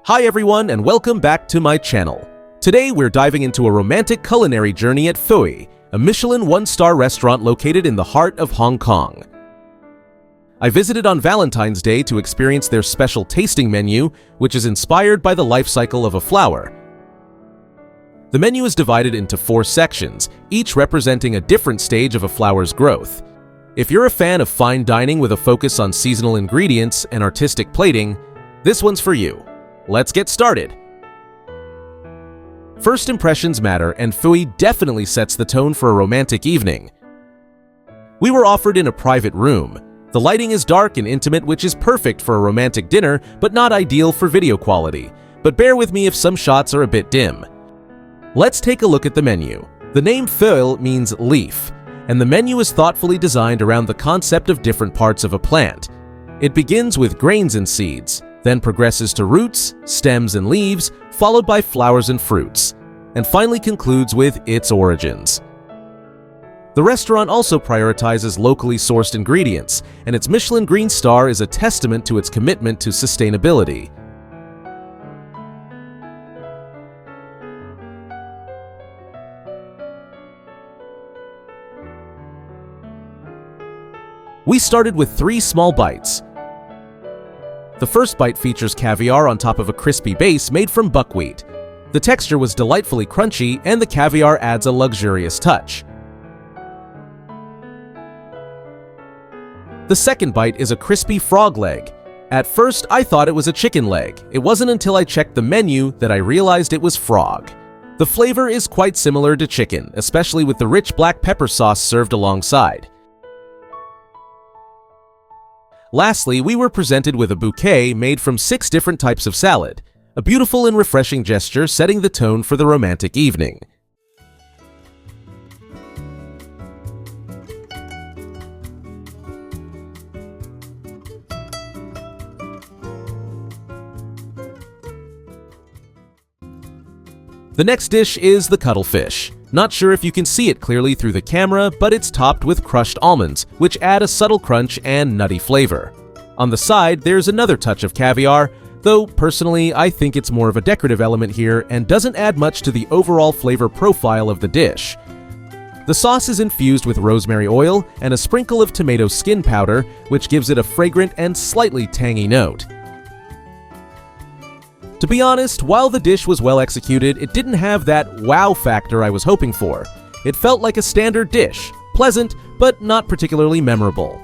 Hi everyone and welcome back to my channel. Today we're diving into a romantic culinary journey at Feuille, a Michelin one-star restaurant located in the heart of Hong Kong. I visited on Valentine's Day to experience their special tasting menu, which is inspired by the life cycle of a flower. The menu is divided into 4 sections, each representing a different stage of a flower's growth. If you're a fan of fine dining with a focus on seasonal ingredients and artistic plating, this one's for you. Let's get started. First impressions matter, and Feuille definitely sets the tone for a romantic evening. We were offered in a private room. The lighting is dark and intimate, which is perfect for a romantic dinner, but not ideal for video quality. But bear with me if some shots are a bit dim. Let's take a look at the menu. The name Feuille means leaf, and the menu is thoughtfully designed around the concept of different parts of a plant. It begins with grains and seeds, then progresses to roots, stems, and leaves, followed by flowers and fruits, and finally concludes with its origins. The restaurant also prioritizes locally sourced ingredients, and its Michelin Green Star is a testament to its commitment to sustainability. We started with 3 small bites. The first bite features caviar on top of a crispy base made from buckwheat. The texture was delightfully crunchy, and the caviar adds a luxurious touch. The second bite is a crispy frog leg. At first, I thought it was a chicken leg. It wasn't until I checked the menu that I realized it was frog. The flavor is quite similar to chicken, especially with the rich black pepper sauce served alongside. Lastly, we were presented with a bouquet made from 6 different types of salad, a beautiful and refreshing gesture setting the tone for the romantic evening. The next dish is the cuttlefish. Not sure if you can see it clearly through the camera, but it's topped with crushed almonds, which add a subtle crunch and nutty flavor. On the side, there's another touch of caviar, though personally I think it's more of a decorative element here and doesn't add much to the overall flavor profile of the dish. The sauce is infused with rosemary oil and a sprinkle of tomato skin powder, which gives it a fragrant and slightly tangy note. To be honest, while the dish was well executed, it didn't have that wow factor I was hoping for. It felt like a standard dish, pleasant, but not particularly memorable.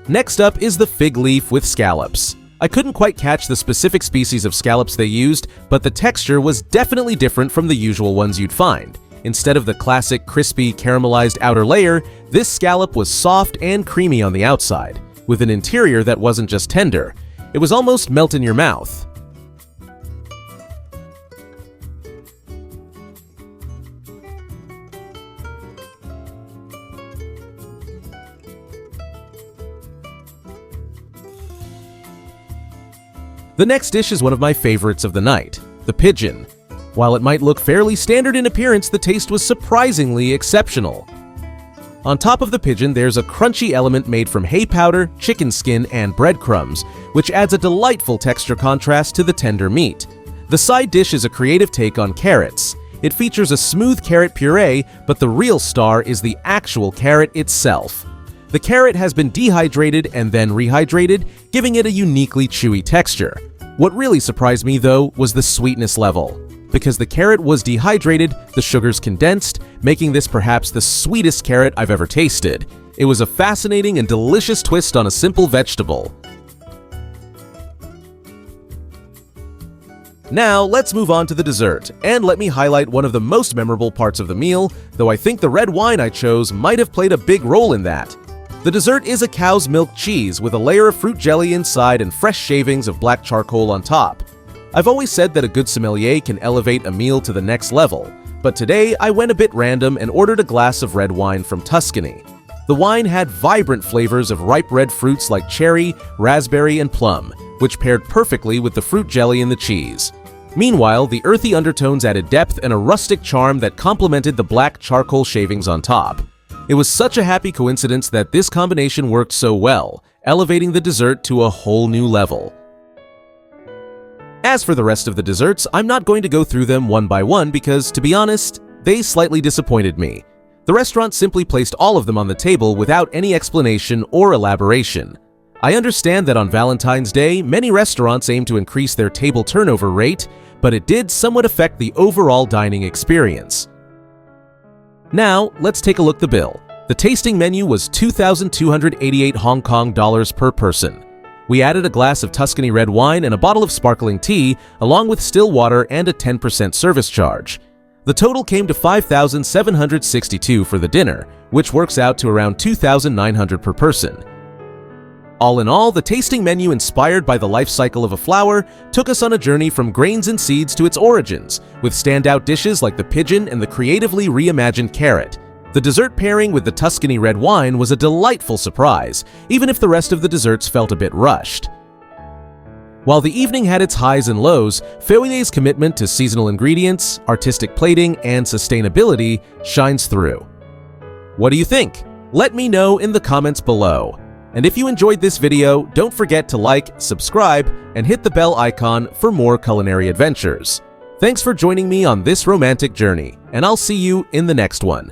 Next up is the fig leaf with scallops. I couldn't quite catch the specific species of scallops they used, but the texture was definitely different from the usual ones you'd find. Instead of the classic crispy, caramelized outer layer, this scallop was soft and creamy on the outside, with an interior that wasn't just tender. It was almost melt in your mouth. The next dish is one of my favorites of the night, the pigeon. While it might look fairly standard in appearance, the taste was surprisingly exceptional. On top of the pigeon, there's a crunchy element made from hay powder, chicken skin, and breadcrumbs, which adds a delightful texture contrast to the tender meat. The side dish is a creative take on carrots. It features a smooth carrot puree, but the real star is the actual carrot itself. The carrot has been dehydrated and then rehydrated, giving it a uniquely chewy texture. What really surprised me, though, was the sweetness level. Because the carrot was dehydrated, the sugars condensed, making this perhaps the sweetest carrot I've ever tasted. It was a fascinating and delicious twist on a simple vegetable. Now, let's move on to the dessert, and let me highlight one of the most memorable parts of the meal, though I think the red wine I chose might have played a big role in that. The dessert is a cow's milk cheese with a layer of fruit jelly inside and fresh shavings of black charcoal on top. I've always said that a good sommelier can elevate a meal to the next level, but today I went a bit random and ordered a glass of red wine from Tuscany. The wine had vibrant flavors of ripe red fruits like cherry, raspberry, and plum, which paired perfectly with the fruit jelly and the cheese. Meanwhile, the earthy undertones added depth and a rustic charm that complemented the black charcoal shavings on top. It was such a happy coincidence that this combination worked so well, elevating the dessert to a whole new level. As for the rest of the desserts, I'm not going to go through them one by one because, to be honest, they slightly disappointed me. The restaurant simply placed all of them on the table without any explanation or elaboration. I understand that on Valentine's Day, many restaurants aim to increase their table turnover rate, but it did somewhat affect the overall dining experience. Now, let's take a look at the bill. The tasting menu was 2,288 Hong Kong dollars per person. We added a glass of Tuscany red wine and a bottle of sparkling tea, along with still water and a 10% service charge. The total came to 5,762 for the dinner, which works out to around 2,900 per person. All in all, the tasting menu inspired by the life cycle of a flower took us on a journey from grains and seeds to its origins, with standout dishes like the pigeon and the creatively reimagined carrot. The dessert pairing with the Tuscany red wine was a delightful surprise, even if the rest of the desserts felt a bit rushed. While the evening had its highs and lows, Feuille's commitment to seasonal ingredients, artistic plating, and sustainability shines through. What do you think? Let me know in the comments below. And if you enjoyed this video, don't forget to like, subscribe, and hit the bell icon for more culinary adventures. Thanks for joining me on this romantic journey, and I'll see you in the next one.